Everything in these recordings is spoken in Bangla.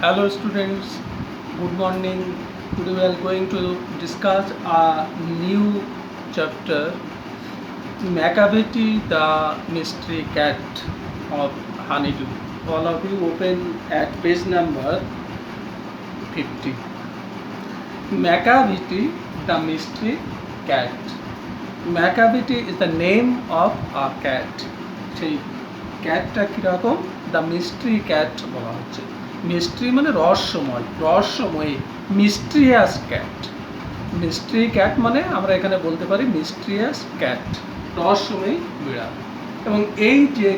Hello students, good morning. Today we are going to discuss a new chapter, Macavity the Mystery Cat of Honeydew. All of you open at page number 50. Macavity the Mystery Cat. Macavity is the name of a cat. সেই ক্যাটটা কীরকম? দ্য মিস্ট্রি ক্যাট বলা হচ্ছে। মিস্ট্রি মানে রহস্যময়ী মিস্ট্রিয়াস ক্যাট। মিস্ট্রি ক্যাট মানে আমরা এখানে বলতে পারি মিস্ট্রিয়াস ক্যাট, রহস্যময়ী বিড়াল। এবং এই যে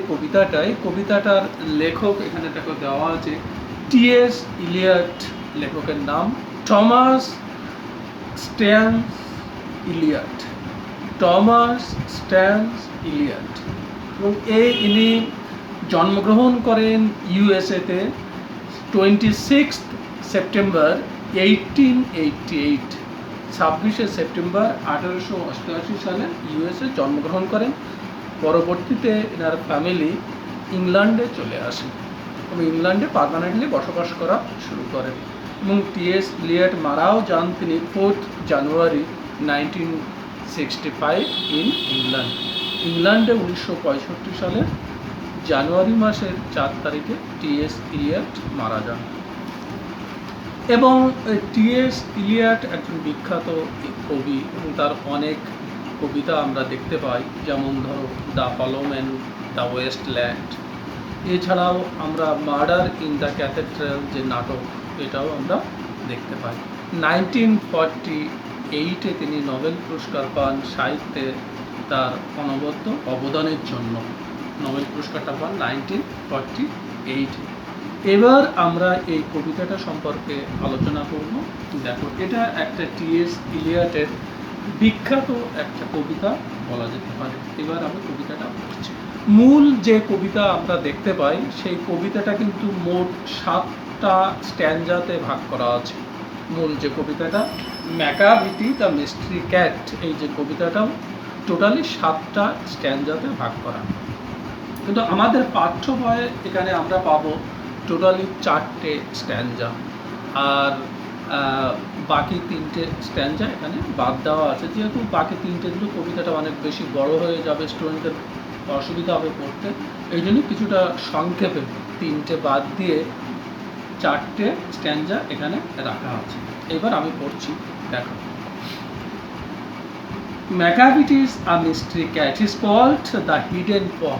কবিতাটার লেখক এখানে দেখো দেওয়া আছে টি.এস. ইলিয়ট, লেখকের নাম Thomas Stearns Eliot. Thomas Stearns Eliot. এবং ইনি জন্মগ্রহণ করেন ইউএসএতে 26 সেপ্টেম্বর 1888। 26শে সেপ্টেম্বর 1888 সালে ইউএসএ জন্মগ্রহণ করেন। পরবর্তীতে এনার ফ্যামিলি ইংল্যান্ডে চলে আসে এবং ইংল্যান্ডে পার্মানেন্টলি বসবাস করা শুরু করেন। এবং টি.এস. ইলিয়ট মারাও যান তিনি 4 জানুয়ারি 1965 ইন ইংল্যান্ড। ইংল্যান্ডে 1965 সালে জানুয়ারি মাসের 4 তারিখে টি.এস. ইলিয়ট মারা যান। এবং টি.এস. ইলিয়ট একজন বিখ্যাত কবি এবং তার অনেক কবিতা আমরা দেখতে পাই, যেমন ধরো দ্য হলো ম্যান, দ্য ওয়েস্টল্যান্ড। এছাড়াও আমরা মার্ডার ইন দ্য ক্যাথেড্রাল যে নাটক, এটাও আমরা দেখতে পাই। 1948-এ তিনি নোবেল পুরস্কার পান সাহিত্যে তার অনবদ্য অবদানের জন্য। নোবেল পুরস্কারটা পান 1948-এ। এবার আমরা এই কবিতাটা সম্পর্কে আলোচনা করব। দেখো, এটা একটা টি.এস. ইলিয়টের বিখ্যাত একটা কবিতা বলা যেতে পারে। এবার আমি কবিতাটা পড়ছি। মূল যে কবিতা আমরা দেখতে পাই সেই কবিতাটা কিন্তু মোট 7টা স্ট্যানজাতে ভাগ করা আছে। মূল যে কবিতাটা ম্যাকাভিটি দ্য মিস্ট্রি ক্যাট, এই যে কবিতাটাও টোটালি 7টা স্ট্যানজাতে ভাগ করা। কিন্তু আমাদের পাঠ্য বইয়ে এখানে আমরা পাবো টোটালি 4টে স্ট্যানজা, আর বাকি 3টে স্ট্যানজা এখানে বাদ দেওয়া আছে। যেহেতু বাকি 3টে দিলে কবিতাটা অনেক বেশি বড় হয়ে যাবে, স্টুডেন্টদের অসুবিধা হবে পড়তে, এই জন্য কিছুটা সংক্ষেপে 3টে বাদ দিয়ে 4টে স্ট্যানজা এখানে রাখা আছে। এবার আমি পড়ছি, দেখো। Macavity is a mystery cat. He is called the hidden paw.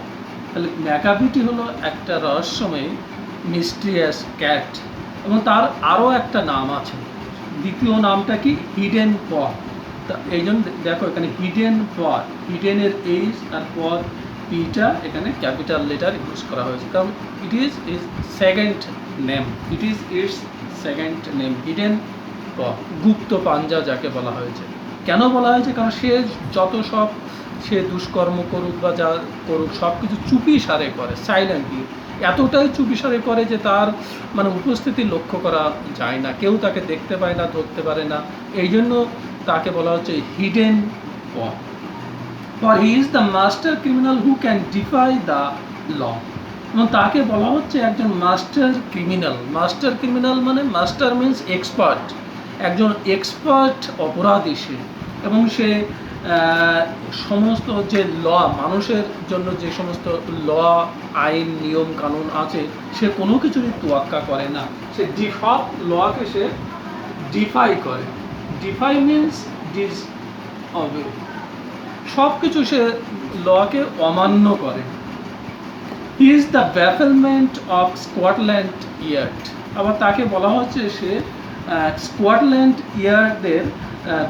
তাহলে ম্যাকাভিটি হলো একটা রহস্যময় মিস্ট্রিয়াস ক্যাট, এবং তার আরও একটা নাম আছে। দ্বিতীয় নামটা কি? হিডেন প। এই জন্য দেখো এখানে হিডেন প, হিডেনের এইচ আর পর পিটা এখানে ক্যাপিটাল লেটার ইউজ করা হয়েছে, কারণ it is is second name. It is it's second name, hidden প, গুপ্ত পাঞ্জা যাকে বলা হয়েছে। কেন বলা হয়েছে? কারণ সে দুষ্কর্ম করুক বা যা করুক সব কিছু চুপি সারে করে, সাইলেন্টলি। এতটাই চুপি সারে করে যে তার উপস্থিতি লক্ষ্য করা যায় না, কেউ তাকে দেখতে পায় না, ধরতে পারে না। এই জন্য তাকে বলা হচ্ছে hidden paw. For he is the master criminal who can defy the law. এবং তাকে বলা হচ্ছে একজন মাস্টার ক্রিমিনাল। মাস্টার ক্রিমিনাল মানে মাস্টার মিনস এক্সপার্ট, একজন এক্সপার্ট অপরাধী সে। এবং সে সমস্ত যে ল, মানুষের জন্য যে সমস্ত ল, আইন, নিয়ম কানুন আছে, সে কোনো কিছুরই তোয়াক্কা করে না। সে সব লকে সে ডিফাই করে। ডিফাই মিনস ডিস অবে, সব কিছু সে লকে অমান্য করে। He is the bafflement of Scotland Yard. আবার তাকে বলা হচ্ছে সে স্কটল্যান্ড ইয়ার্ডের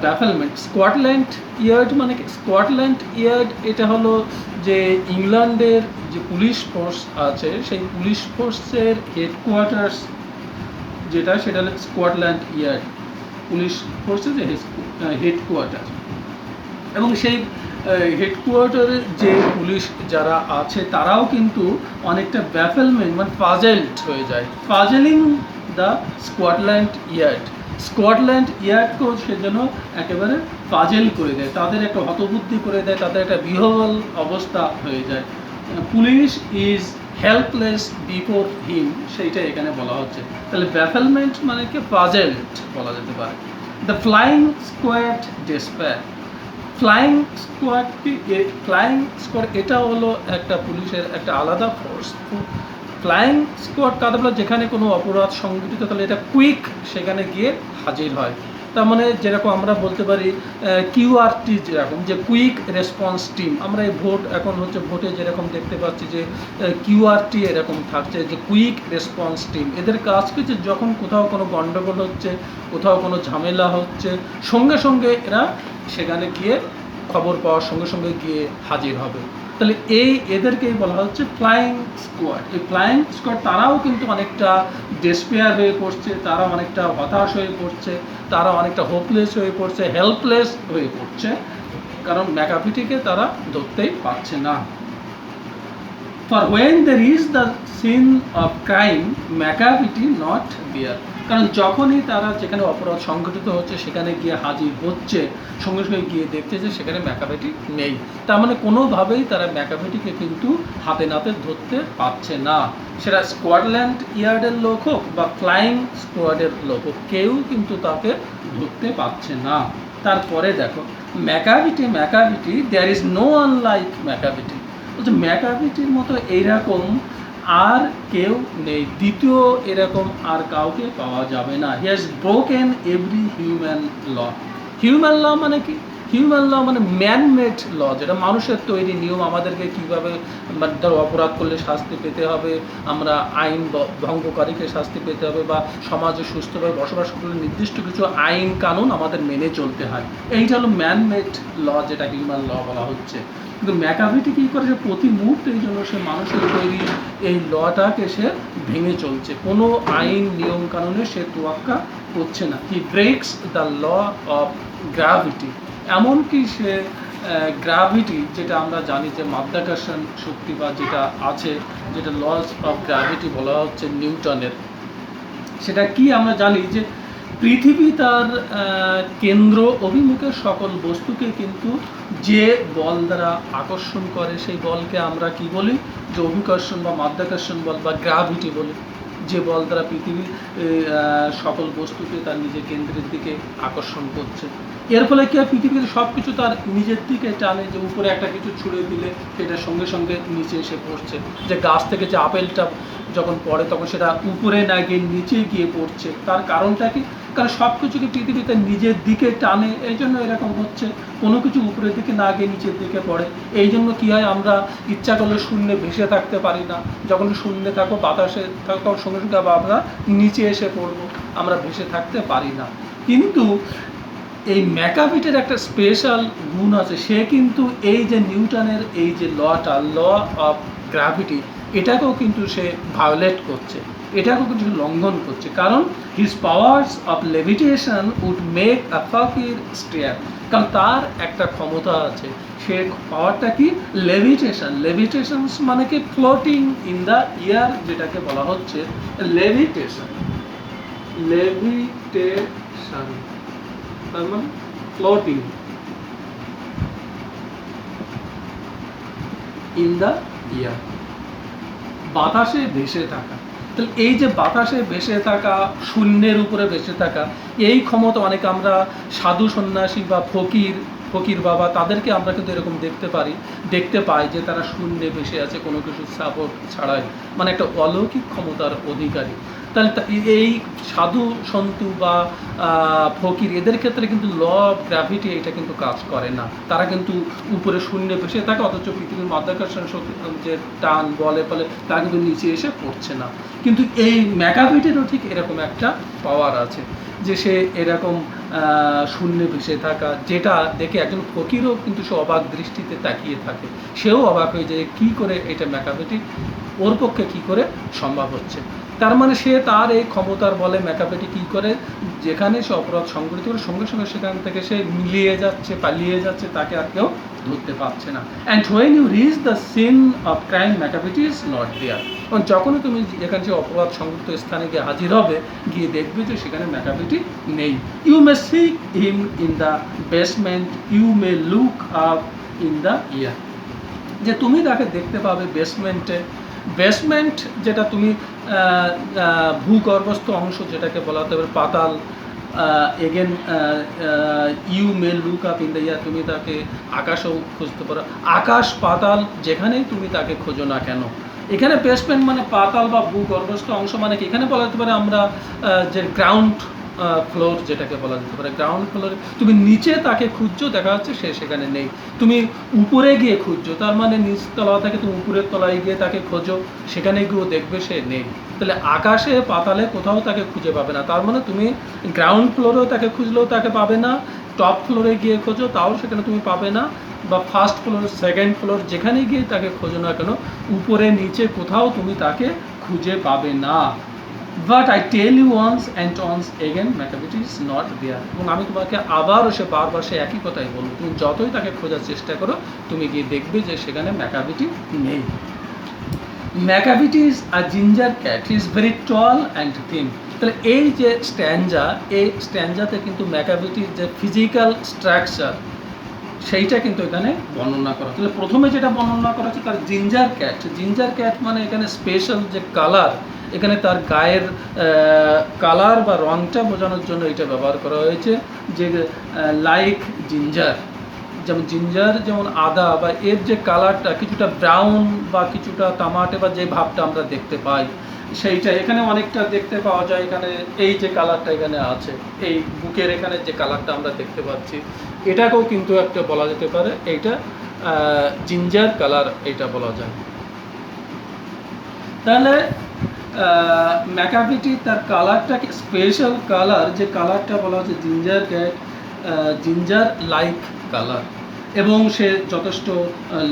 ব্যাফেলমেন্ট। স্কটল্যান্ড ইয়ার্ড মানে কি? স্কটল্যান্ড ইয়ার্ড এটা হলো যে ইংল্যান্ডের যে পুলিশ ফোর্স আছে, সেই পুলিশ ফোর্সের হেডকোয়ার্টার্স যেটা, সেটা হলো স্কটল্যান্ড ইয়ার্ড, পুলিশ ফোর্সের যে হেডকোয়ার্টার। এবং সেই হেডকোয়ার্টারের যে পুলিশ যারা আছে তারাও কিন্তু অনেকটা ব্যাফেলমেন্ট মানে পাজেলড হয়ে যায়। পাজেলিং দ্য স্কটল্যান্ড ইয়ার্ড। স্কটল্যান্ড ইয়ার্ডকেও সেজন্য একেবারে পাজেল করে দেয়, তাদের একটা হতবুদ্ধি করে দেয়, তাদের একটা বিহ্বল অবস্থা হয়ে যায়। Police is helpless before him, সেইটা এখানে বলা হচ্ছে। তাহলে ব্যাফেলমেন্ট মানে কি পাজেলড বলা যেতে পারে। The flying squad despair, flying squad কি, ফ্লাইং স্কোয়াড এটা হলো একটা পুলিশের একটা আলাদা ফোর্স। ফ্লাইং স্কোয়াড কাদের বলে, যেখানে কোনো অপরাধ সংঘটিত তাহলে এটা কুইক সেখানে গিয়ে হাজির হয়। তার মানে যেরকম আমরা বলতে পারি কিউআরটি, যেরকম যে কুইক রেসপন্স টিম, আমরা এই ভোট এখন হচ্ছে ভোটে যেরকম দেখতে পাচ্ছি যে কিউআরটি এরকম থাকছে যে কুইক রেসপন্স টিম। এদের কাজ কি, যে যখন কোথাও কোনো গণ্ডগোল হচ্ছে, কোথাও কোনো ঝামেলা হচ্ছে, সঙ্গে সঙ্গে এরা সেখানে গিয়ে খবর পাওয়ার সঙ্গে সঙ্গে গিয়ে হাজির হবে। তাহলে এদেরকেই বলা হচ্ছে ফ্লাইং স্কোয়াড। এই ফ্লাইং স্কোয়াড তারাও কিন্তু অনেকটা ডেসপেয়ার হয়ে পড়ছে, তারা অনেকটা হতাশ হয়ে পড়ছে, তারা অনেকটা হোপলেস হয়ে পড়ছে, হেল্পলেস হয়ে পড়ছে, কারণ ম্যাকাভিটিকে তারা ধরতেই পারছে না। For when there is the scene of crime Macavity not there, কারণ যখনই তারা যেখানে অপরাধ সংঘটিত হচ্ছে সেখানে গিয়ে হাজির হচ্ছে, সঙ্গে সঙ্গে গিয়ে দেখছে যে সেখানে ম্যাকাভিটি নেই। তার মানে কোনোভাবেই তারা ম্যাকাভিটিকে কিন্তু হাতে নাতে ধরতে পারছে না, সেটা স্কোয়াডল্যান্ড ইয়ার্ডের লোক হোক বা ফ্লাইং স্কোয়াডের লোক হোক, কেউ কিন্তু তাকে ধরতে পারছে না। তারপরে দেখো Macavity there is no one like Macavity, বলছে ম্যাকাভিটির মতো এইরকম আর কেউ নেই, দ্বিতীয় এরকম আর কাউকে পাওয়া যাবে না। He has broken every human law. Human law মানে কি? হিউম্যান ল মানে ম্যানমেড ল, যেটা মানুষের তৈরি নিয়ম, আমাদেরকে কীভাবে ধরো অপরাধ করলে শাস্তি পেতে হবে, আমরা আইন ভঙ্গকারীকে শাস্তি পেতে হবে, বা সমাজে সুস্থভাবে বসবাস করলে নির্দিষ্ট কিছু আইন কানুন আমাদের মেনে চলতে হয়। এইটা হলো ম্যানমেড ল, যেটা হিউম্যান ল বলা হচ্ছে। কিন্তু ম্যাকাভিটি কী করে, যে প্রতি মুহূর্তে এই জন্য সে মানুষের তৈরি এই লটাকে সে ভেঙে চলছে, কোনো আইন নিয়ম কানুনে সে তোয়াক্কা করছে না। He breaks the law of gravity, এমনকি সে গ্র্যাভিটি, যেটা আমরা জানি যে মাধ্যাকর্ষণ শক্তি বা যেটা আছে, যেটা লস অফ গ্র্যাভিটি বলা হচ্ছে নিউটনের, সেটা কি আমরা জানি যে পৃথিবী তার কেন্দ্র অভিমুখে সকল বস্তুকে কিন্তু যে বল দ্বারা আকর্ষণ করে, সেই বলকে আমরা কি বলি, যে অভিকর্ষণ বা মাধ্যাকর্ষণ বল বা গ্র্যাভিটি বলি। যে বল দ্বারা পৃথিবী সকল বস্তুকে তার নিজের কেন্দ্রের দিকে আকর্ষণ করছে, এর ফলে কি হয়, পৃথিবীর সব কিছু তার নিজের দিকে টানে, যে উপরে একটা কিছু ছুঁড়ে দিলে সেটা সঙ্গে সঙ্গে নিচে এসে পড়ছে, যে গাছ থেকে যে আপেলটা যখন পড়ে তখন সেটা উপরে না গিয়ে নিচে গিয়ে পড়ছে। তার কারণটা কি? কারণ সব কিছুকে পৃথিবীতে নিজের দিকে টানে, এই জন্য এরকম হচ্ছে, কোনো কিছু উপরের দিকে না গিয়ে নিচের দিকে পড়ে। এই জন্য কী হয়, আমরা ইচ্ছা করলে শূন্যে ভেসে থাকতে পারি না, যখন শূন্যে থাকো বাতাসে থাকো তখন সঙ্গে সঙ্গে আবার আমরা নিচে এসে পড়বো, আমরা ভেসে থাকতে পারি না। কিন্তু এই ম্যাকাভিটের একটা স্পেশাল গুণ আছে, সে কিন্তু এই যে নিউটনের এই যে লটা, ল অফ গ্র্যাভিটি, এটাকেও কিন্তু সে ভায়োলেট করছে, এটাকেও কিন্তু লঙ্ঘন করছে। কারণ his powers of levitation would make a fakir stare, কারণ তার একটা ক্ষমতা আছে, সে পাওয়ারটা কি, লেভিটেশন। লেভিটেশন মানে কি, ফ্লোটিং ইন দ্য এয়ার, যেটাকে বলা হচ্ছে লেভিটেশন। লেভিটেশন তার মানে ফ্লোটিং ইন দ্য এয়ার, বাতাসে ভেসে থাকা। তাহলে এই যে বাতাসে ভেসে থাকা, শূন্যের উপরে ভেসে থাকা, এই ক্ষমতা অনেক আমরা সাধু সন্ন্যাসী বা ফকির বাবা, তাদেরকে আমরা কিন্তু এরকম দেখতে পাই যে তারা শূন্যে ভেসে আছে, কোনো কিছু সাপোর্ট ছাড়াই, মানে একটা অলৌকিক ক্ষমতার অধিকারী। তাহলে এই সাধু সন্তু বা ফকির, এদের ক্ষেত্রে কিন্তু ল অফ গ্র্যাভিটি এটা কিন্তু কাজ করে না, তারা কিন্তু উপরে শূন্যে ভেসে থাকে, অথচ পৃথিবীর মাধ্যাকর্ষণ শক্তি যে টান বলে ফলে তারা কিন্তু নিচে এসে পড়ছে না। কিন্তু এই ম্যাকাভিটিরও ঠিক এরকম একটা পাওয়ার আছে, যে সে এরকম শূন্যে ভেসে থাকা, যেটা দেখে একজন ফকিরও কিন্তু সে অবাক দৃষ্টিতে তাকিয়ে থাকে, সেও অবাক হয়ে যায় কী করে এটা ম্যাকাভিটি ওর পক্ষে কী করে সম্ভব হচ্ছে। তার মানে সে তার এই ক্ষমতার বলে ম্যাকাভিটি কী করে, যেখানে সে অপরাধ সংঘটিত করে সঙ্গে সঙ্গে সেখান থেকে সে পালিয়ে যাচ্ছে, তাকে আর কেউ ধরতে পারছে না। And when you reach the scene of crime Macavity is not there, এবং যখনই তুমি এখানে যে অপরাধ সংঘটিত স্থানে গিয়ে হাজির হবে, গিয়ে দেখবে যে সেখানে ম্যাকাভিটি নেই। You may seek him in the basement, you may look up in the air, যে তুমি তাকে দেখতে পাবে বেসমেন্টে, বেসমেন্ট যেটা তুমি ভূগর্ভস্থ অংশ যেটাকে বলা হতে পারে পাতাল, again you may look up in the air, তুমি তাকে আকাশেও খুঁজতে পারো, আকাশ পাতাল যেখানেই তুমি তাকে খোঁজো না কেন। এখানে বেসমেন্ট মানে পাতাল বা ভূগর্ভস্থ অংশ, মানে কি এখানে বলা যেতে পারে আমরা যে গ্রাউন্ড ফ্লোর যেটাকে বলা যেতে পারে, গ্রাউন্ড ফ্লোরে তুমি নিচে তাকে খুঁজছো, দেখা যাচ্ছে সে সেখানে নেই। তুমি উপরে গিয়ে খুঁজছো, তার মানে নিচতলা থেকে তুমি উপরের তলায় গিয়ে তাকে খোঁজো, সেখানে গিয়েও দেখবে সে নেই। তাহলে আকাশে পাতালে কোথাও তাকে খুঁজে পাবে না, তার মানে তুমি গ্রাউন্ড ফ্লোরেও তাকে খুঁজলেও তাকে পাবে না, টপ ফ্লোরে গিয়ে খোঁজো তাও সেখানে তুমি পাবে না, বা ফার্স্ট ফ্লোর সেকেন্ড ফ্লোর যেখানে গিয়ে তাকে খোঁজো না কেন, উপরে নিচে কোথাও তুমি তাকে খুঁজে পাবে না। But I tell you once and once again Macavity is not there. এবং আমি তোমাকে আবারও সে বারবার সে একই কথাই বলবো, তুমি যতই তাকে খোঁজার চেষ্টা করো তুমি গিয়ে দেখবে যে সেখানে ম্যাকাভিটি নেই। Macavity is a ginger cat, is very tall and thin. তাহলে এই যে স্ট্যান্ডা, এই স্ট্যান্ডাতে কিন্তু ম্যাকাভিটির যে ফিজিক্যাল স্ট্রাকচার সেইটা কিন্তু এখানে বর্ণনা করা। তাহলে প্রথমে যেটা বর্ণনা করা হচ্ছে তার জিঞ্জার ক্যাট। জিঞ্জার ক্যাট মানে এখানে স্পেশাল যে কালার, এখানে তার গায়ের কালার বা রঙটা বোঝানোর জন্য এটা ব্যবহার করা হয়েছে, যে লাইক জিঞ্জার, যেমন জিঞ্জার যেমন আদা, বা এর যে কালারটা কিছুটা ব্রাউন বা কিছুটা তামাটে বা যে ভাবটা আমরা দেখতে পাই সেইটা এখানে অনেকটা দেখতে পাওয়া যায়। এখানে এই যে কালারটা এখানে আছে, এই বুকের এখানে যে কালারটা আমরা দেখতে পাচ্ছি, এটাকেও কিন্তু একটা বলা যেতে পারে, এইটা জিঞ্জার কালার এটা বলা যায়। তাহলে ম্যাকাভিটি তার কালারটাকে স্পেশাল কালার, যে কালারটা বলা হচ্ছে ginger cat, ginger like colour, এবং সে যথেষ্ট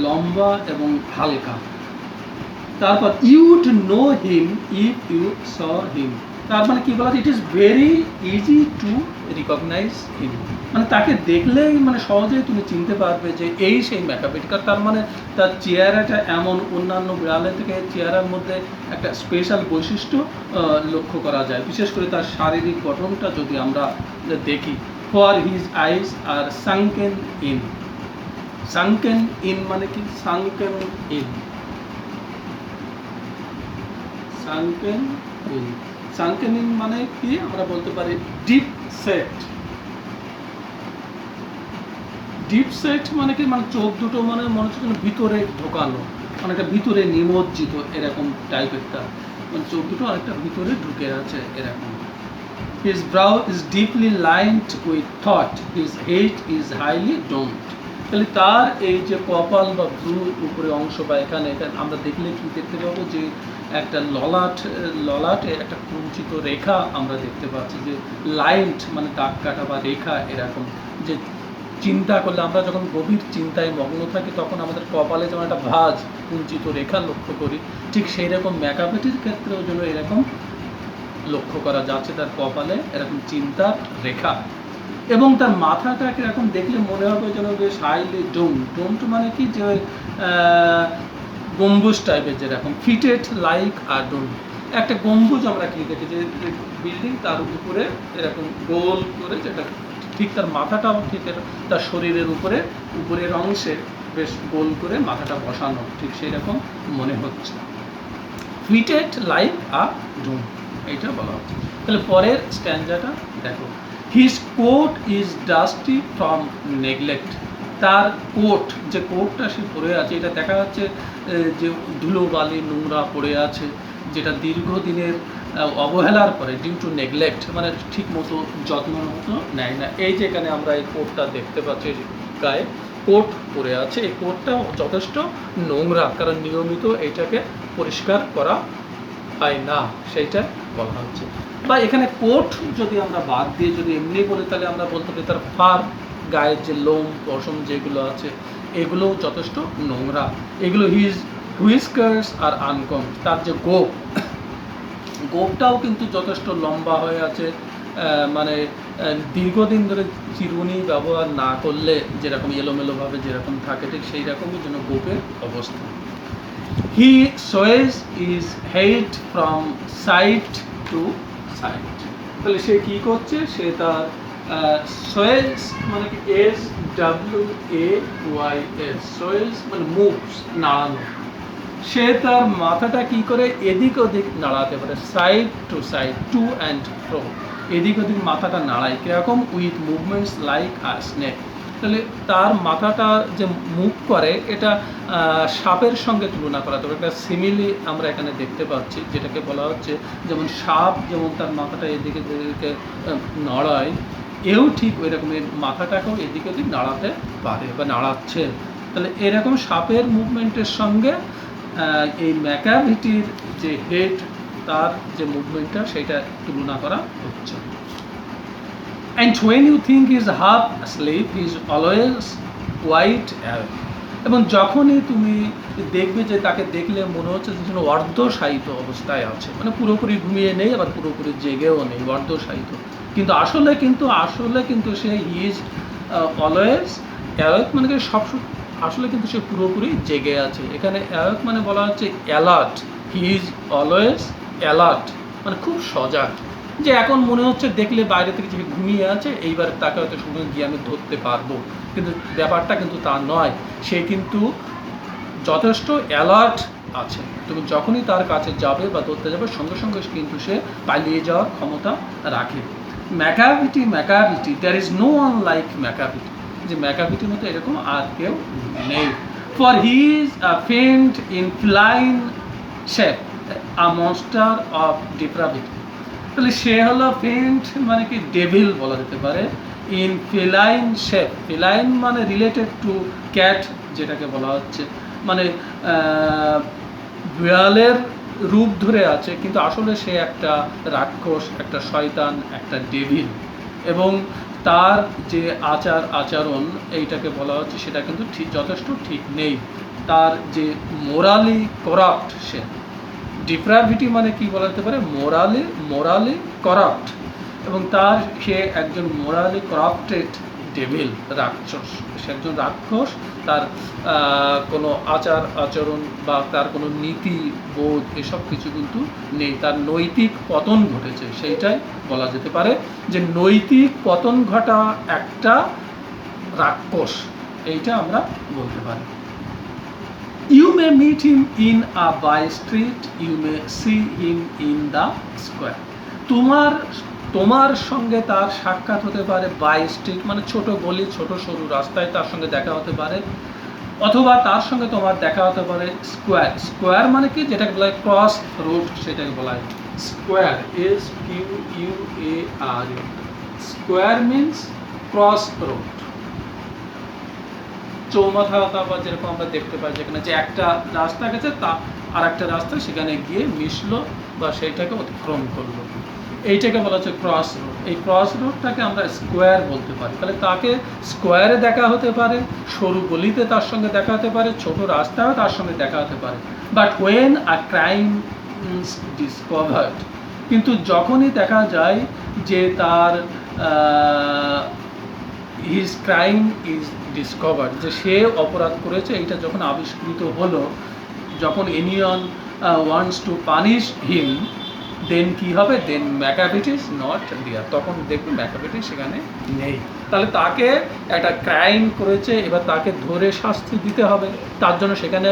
লম্বা এবং হালকা। তারপর you'd know him if you saw him, তার মানে কি বলা, it is very easy to recognise him, মানে তাকে দেখলেই মানে সহজেই তুমি চিনতে পারবে যে এই সেই ম্যাকাভিটি। তার মানে তার চেহারাটা এমন, অন্যান্য বিড়ালের থেকে চেহারার মধ্যে একটা স্পেশাল বৈশিষ্ট্য লক্ষ্য করা যায়, বিশেষ করে তার শারীরিক গঠনটা যদি আমরা দেখি। For his eyes are sunken in, sunken in মানে কি, sunken in, sunken in, sunken in মানে কি আমরা বলতে পারি ডিপ সেট। ডিপ সেট মানে কি, মানে চোখ দুটো মানে মনে হচ্ছে ভিতরে ঢোকানো, অনেকটা ভিতরে নিমজ্জিত এরকম টাইপেরটা, মানে চোখ দুটো অনেকটা ভিতরে ঢুকে আছে এরকম। His brow is deeply lined with thought, his head is highly domed. তাহলে তার এই যে কপাল বা ভ্রুর উপরে অংশ বা এখানে আমরা দেখলে কি দেখতে পাবো, যে একটা ললাটে একটা কুঞ্চিত রেখা আমরা দেখতে পাচ্ছি, যে লাইন্ড মানে দাগ কাটা বা রেখা এরকম। যে চিন্তা করলে আমরা যখন গভীর চিন্তায় মগ্ন থাকি তখন আমাদের কপালে যেমন একটা ভাঁজ কুঞ্চিত রেখা লক্ষ্য করি, ঠিক সেই রকম ম্যাকাভিটির ক্ষেত্রেও যেন এরকম লক্ষ্য করা যাচ্ছে তার কপালে এরকম চিন্তার রেখা। এবং তার মাথাটা কিরকম দেখলে মনে হবে যেন বেশ হাইলি ডোমড মানে কি, যে গম্বুজ টাইপের, যেরকম ফিটেড লাইক আর ডোম, একটা গম্বুজ আমরা কি দেখি যে বিল্ডিং তার উপরে এরকম গোল করে, যেটা ঠিক তার মাথাটাও ঠিক তার শরীরের উপরে উপরের অংশে বেশ গোল করে মাথাটা বসানো, ঠিক সেই রকম মনে হচ্ছে, ফিটেড লাইক আ ডোম, এইটা বলা হচ্ছে। তাহলে পরের স্ট্যান্ডাটা দেখো, his coat is dusty from neglect, তার কোট, যে কোটটা সে পরে আছে এটা দেখা যাচ্ছে যে ধুলোবালি নোংরা পড়ে আছে, যেটা দীর্ঘদিনের অবহেলার পরে, ডিউ টু নেগলেক্ট মানে ঠিক মতো যত্ন মতো নেয় না। এই যে এখানে আমরা এই কোটটা দেখতে পাচ্ছি, গায়ে কোট পরে আছে, এই কোটটা যথেষ্ট নোংরা, কারণ নিয়মিত এটাকে পরিষ্কার করা হয় না, সেইটা বলা হচ্ছে। বা এখানে কোট যদি আমরা বাদ দিয়ে যদি এমনি বলি, তাহলে আমরা বলতে পারি তার ফার, গায়ের যে লোম পশম যেগুলো আছে এগুলোও যথেষ্ট নোংরা, এগুলো হুইস্কার্স আর আনকম, তার যে গোপটাও কিন্তু যথেষ্ট লম্বা হয়ে আছে, মানে দীর্ঘদিন ধরে চিরুনি ব্যবহার না করলে যেরকম এলোমেলোভাবে যেরকম থাকে, ঠিক সেই রকমই যেন গোপের অবস্থা। He sways his head from side to side, তাহলে সে কি করছে, সে তার সোয়েস মানে কি SWAYS, সোয়েস মানে মুভস, নাড়ানো, সে তার মাথাটা কি করে এদিক ওদিক নাড়াতে পারে, side to side, to and fro, এদিক ওদিক মাথাটা নাড়ায় কীরকম, with movements like a snake. তাহলে তার মাথাটা যে মুভ করে এটা সাপের সঙ্গে তুলনা করা, তবে একটা সিমিলি আমরা এখানে দেখতে পাচ্ছি, যেটাকে বলা হচ্ছে যেমন সাপ যেমন তার মাথাটা এদিকে এদিকে নড়ায়, এও ঠিক ওই রকমের মাথাটাকেও এদিকে ওদিক নাড়াতে পারে বা নাড়াচ্ছে। তাহলে এরকম সাপের মুভমেন্টের সঙ্গে এই ম্যাকাভিটির যে হেড তার যে মুভমেন্টটা সেটা তুলনা করা হচ্ছে। And when you think he is half asleep, he is always wide awake. এবং যখনই তুমি দেখবে যে তাকে দেখলে মনে হচ্ছে যে যেন অর্ধশায়িত অবস্থায় আছে, মানে পুরোপুরি ঘুমিয়ে নেই আবার পুরোপুরি জেগেও নেই, অর্ধশায়িত, কিন্তু আসলে কিন্তু সে হি ইজ অলওয়েজ অ্যাওয়েক, মানে কি সব আসলে কিন্তু সে পুরোপুরি জেগে আছে। এখানে অ্যাওয়েক মানে বলা হচ্ছে alert, he is always alert, মানে খুব সজাগ, যে এখন মনে হচ্ছে দেখলে বাইরে থেকে যে ঘুমিয়ে আছে, এইবার তাকে হয়তো সঙ্গে গিয়ে আমি ধরতে পারবো, কিন্তু ব্যাপারটা কিন্তু তা নয়, সে কিন্তু যথেষ্ট অ্যালার্ট আছে। তুমি যখনই তার কাছে যাবে বা ধরতে যাবে সঙ্গে সঙ্গে কিন্তু সে পালিয়ে যাওয়ার ক্ষমতা রাখে। Macavity, there is no one like Macavity, যে ম্যাকাভিটির মতো এরকম আর কেউ নেই। For he is fiend in feline shape, a monster of depravity. তাহলে সে হলো ফেন্ট মানে কি ডেভিল বলা যেতে পারে, ইন ফেলাইন শেপ, ফেলাইন মানে রিলেটেড টু ক্যাট যেটাকে বলা হচ্ছে, মানে বিড়ালের রূপ ধরে আছে, কিন্তু আসলে সে একটা রাক্ষস, একটা শয়তান, একটা ডেভিল। এবং তার যে আচরণ এইটাকে বলা হচ্ছে সেটা কিন্তু ঠিক যথেষ্ট ঠিক নেই, তার যে মোরালি করাপ্ট সে। ডিপ্রাভিটি মানে কি বলা যেতে পারে, মোরালি করাপ্ট, এবং তার সে একজন মোরালি করাপ্টেড ডেভিল, রাক্ষস, সে একজন রাক্ষস, তার কোনো আচরণ বা তার কোনো নীতি বোধ এসব কিছু কিন্তু নেই, তার নৈতিক পতন ঘটেছে, সেইটাই বলা যেতে পারে যে নৈতিক পতন ঘটা একটা রাক্ষস, এইটা আমরা বলতে পারি। You may meet him in a by street, you may see him in the square. তোমার সঙ্গে তার সাক্ষাৎ হতে পারে বাই স্ট্রিট, মানে ছোট গলি, ছোট সরু রাস্তায় তার সঙ্গে দেখা হতে পারে, অথবা তার সঙ্গে তোমার দেখা হতে পারে স্কোয়ার। স্কোয়ার মানে কি, যেটাকে বলা হয় ক্রস রোড, সেটাকে বলা হয় square, SQUAR। Square means cross road, চৌমাথা বা যেরকম আমরা দেখতে পাই যেখানে যে একটা রাস্তা গেছে তা আর একটা রাস্তা সেখানে গিয়ে মিশলো বা সেইটাকে অতিক্রম করলো, এইটাকে বলা হচ্ছে ক্রস রোড। এই ক্রস রোডটাকে আমরা স্কোয়ার বলতে পারি। তাহলে তাকে স্কোয়ারে দেখা হতে পারে, সরু গলিতে তার সঙ্গে দেখা হতে পারে, ছোট রাস্তায়ও তার সঙ্গে দেখা হতে পারে। But when a crime discovered, কিন্তু যখনই দেখা যায় যে তার হিজ ক্রাইম ইজ ডিসকভার্ড, যে সে অপরাধ করেছে এইটা যখন আবিষ্কৃত হলো, যখন anyone wants to punish him, then কি হবে, দেন ম্যাকাভিটি ইজ নট দেয়ার, তখন দেখবে ম্যাকাভিটি সেখানে নেই। তাহলে তাকে একটা ক্রাইম করেছে, এবার তাকে ধরে শাস্তি দিতে হবে, তার জন্য সেখানে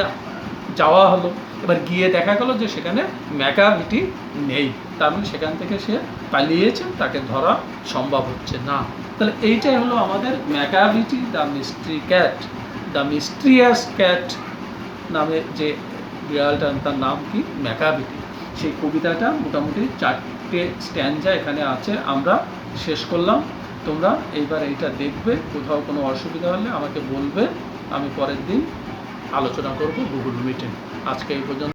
যাওয়া হলো, এবার গিয়ে দেখা গেলো যে সেখানে ম্যাকাভিটি নেই, তার মানে সেখান থেকে সে পালিয়েছে, তাকে ধরা সম্ভব হচ্ছে না। তাহলে এইটাই হলো আমাদের Macavity the mystery cat, the mysterious cat নামে যে বিড়ালটা, তার নাম কি, ম্যাকাভিটি। সেই কবিতাটা মোটামুটি 4টে স্ট্যানজা এখানে আছে, আমরা শেষ করলাম। তোমরা এইবার এইটা দেখবে, কোথাও কোনো অসুবিধা হলে আমাকে বলবে, আমি পরের দিন আলোচনা করব গুগল মিটে। আজকে এই পর্যন্ত।